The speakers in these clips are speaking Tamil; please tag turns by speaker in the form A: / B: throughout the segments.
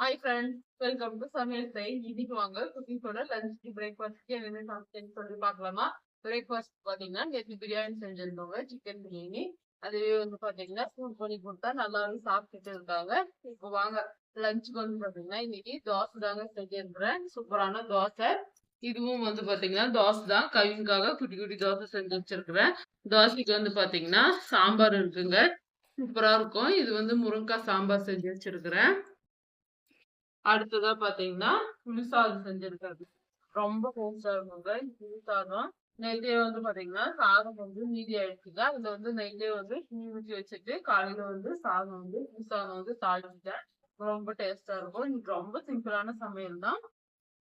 A: ஹாய் ஃப்ரெண்ட்ஸ், வெல்கம் டு சமையல் செய். இன்னைக்கு வாங்க குக்கிங்கோட லஞ்ச் பிரேக்ஃபாஸ்ட்க்கு என்ன சமைச்சேன்னு சொல்லி பார்க்கலாமா. பிரேக்ஃபாஸ்ட் பாத்தீங்கன்னா நேற்று பிரியாணி செஞ்சிருந்தோங்க, சிக்கன் பிரியாணி. அதுவே வந்து பாத்தீங்கன்னா சூட் பண்ணி கொடுத்தா நல்லாவே சாப்பிட்டுட்டு இருக்காங்க. இப்போ வாங்க லஞ்சுக்கு வந்து பாத்தீங்கன்னா இன்னைக்கு தோசை தாங்க செஞ்சிருக்கிறேன். சூப்பரான தோசை. இதுவும் வந்து பாத்தீங்கன்னா தோசை தான். கவினுக்காக குட்டி குட்டி தோசை செஞ்சு வச்சிருக்கிறேன். தோசைக்கு வந்து பாத்தீங்கன்னா சாம்பார் இருக்குங்க, சூப்பரா இருக்கும். இது வந்து முருங்கைக்காய் சாம்பார் செஞ்சு வச்சிருக்கிறேன். அடுத்ததா பாத்தீங்கன்னா புளிசாதம் செஞ்சிருக்காரு. ரொம்ப டேஸ்டா இருக்குங்க புளிசாதம். நெல்லியே வந்து பாத்தீங்கன்னா சாதம் வந்து மீதி ஆயிடுச்சுங்க. அதுல வந்து நெல்லியே வந்து புளி ஊற்றி வச்சுட்டு காலையில வந்து சாதம் வந்து புளிசாதம் வந்து தாளிச்சிட்டேன். ரொம்ப டேஸ்டா இருக்கும். இன்னைக்கு ரொம்ப சிம்பிளான சமையல் தான்,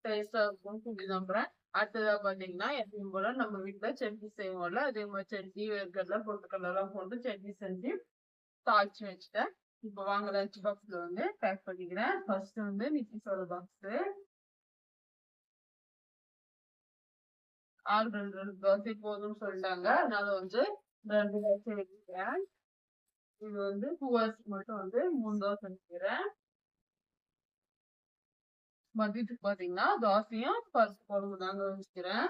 A: டேஸ்டா இருக்கும்னு சொல்லி நம்புறேன். அடுத்ததா பாத்தீங்கன்னா எப்பயும் போல நம்ம வீட்டுல சட்னி செய்வோம்ல, அதே மாதிரி சட்னி வேர்க்கடலை பொட்டுக்கடலை எல்லாம் போட்டு சட்னி செஞ்சு தாளிச்சு வச்சுட்டேன். இப்போ வாங்க லஞ்ச் பாக்ஸ்ல வந்து பேக் பண்ணிக்கிறேன். ஃபர்ஸ்ட் வந்து நித்திஷோட பாக்ஸ். ஆள் ரெண்டு ரெண்டு தோசை போதும்னு சொல்லிட்டாங்க, அதனால வந்து ரெண்டு தோசை வைக்கிறேன். இது வந்து 2 hours மட்டும் வந்து 3 தோசை வைக்கிறேன். மதியத்துக்கு பாத்தீங்கன்னா தோசையும் பருப்பு குழம்பு தாங்க வச்சுக்கிறேன்.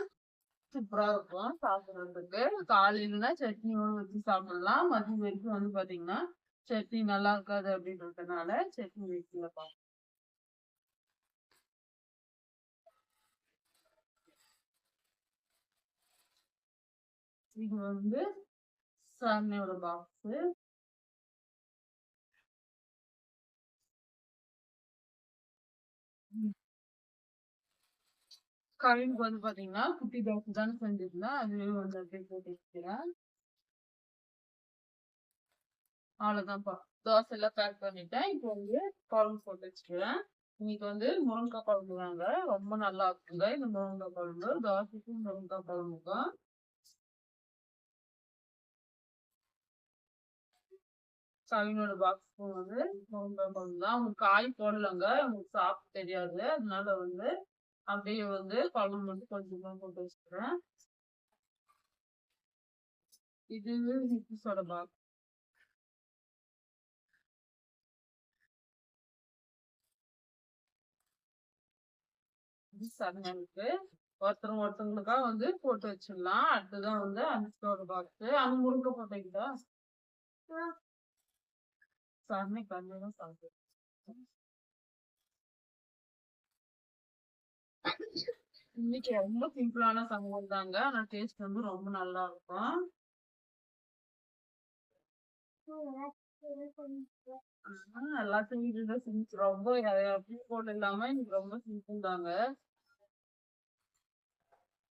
A: சூப்பரா இருக்கும் சாப்பிடுறதுக்கு. காலையிலனா சட்னியோடு வச்சு சாப்பிடலாம். மதியம் வரைக்கும் வந்து பாத்தீங்கன்னா சட்னி நல்லா இருக்காது அப்படின்றதுனால சட்னி வைக்கலப்பா. இது வந்து சாமியோட பாக்ஸ். கவினுக்கு வந்து பாத்தீங்கன்னா குட்டி தோசை தானே செஞ்சிருந்தேன், அதுவே வந்து அப்படியே போட்டு வச்சுக்கிறேன். அவ்வளவுதான்ப்பா, தோசை எல்லாம் பேக் பண்ணிட்டேன். இப்போ வந்து குழம்பு போட்டு வச்சுக்கிறேன். இன்னைக்கு வந்து முருங்கைக்காய் குழம்பு தாங்க, ரொம்ப நல்லா இருக்குங்க இந்த முருங்கைக்காய் குழம்பு. தோசைக்கும் முருங்கைக்காய் குழம்புக்கும். கவினோட பாக்ஸுக்கும் வந்து முருங்கைக்காய் குழம்பு தான். உங்களுக்கு காய் போடலங்க, உங்களுக்கு சாப்பிட தெரியாது, அதனால வந்து அப்படியே வந்து குழம்பு மட்டும் கொஞ்சமா போட்டு வச்சுக்கிறேன். இது நித்திஷோட பாக்ஸ். இருக்கு. ஒருத்தவங்களுக்கா வந்து போட்டு வச்சிடலாம். அடுத்ததான் வந்து அனுஷ்காவோட பாக்ஸ். அவங்க முருங்கை போட்டீங்களா? சரணைக்கு தான் சாப்பிடு. இன்னைக்கு ரொம்ப சிம்பிளான சமையல் தாங்க, ஆனா டேஸ்ட் வந்து ரொம்ப நல்லா இருக்கும். எல்லாத்தையும் வீட்டுல செஞ்சு ரொம்ப எப்படி போட்டு இல்லாம இன்னைக்கு ரொம்ப சிம்பிள் தாங்க.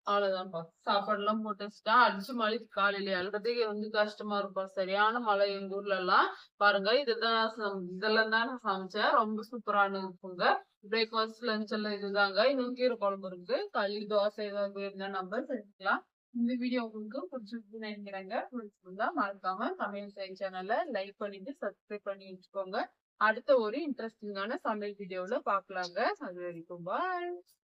A: அவ்வளவுதான்ப்பா, சாப்பாடு எல்லாம் போட்டு வச்சுட்டா. அடிச்சு மழைக்கு காலையில எழுறதுக்கு வந்து கஷ்டமா இருக்கும். சரியான மழை எங்க ஊர்ல எல்லாம். பாருங்க, இதெல்லாம் தான் நான் சமைச்சேன். ரொம்ப சூப்பரான இருக்குங்க. பிரேக்ஃபாஸ்ட் லஞ்ச் எல்லாம் இதுதாங்க. இன்னும் கீரை குழம்பு இருக்கு. களி தோசை ஏதாவது இருந்தா நம்ம செஞ்சுக்கலாம். இந்த வீடியோ உங்களுக்கு பிடிச்சிருக்குன்னு நினைக்கிறேங்க. பிடிச்சிருந்தா மறக்காம சமையல் செய் சேனலை லைக் பண்ணிட்டு சப்ஸ்கிரைப் பண்ணி வச்சுக்கோங்க. அடுத்த ஒரு இன்ட்ரெஸ்டிங்கான சமையல் வீடியோல பாக்கலாங்க. அது வரைக்கும் பாய்.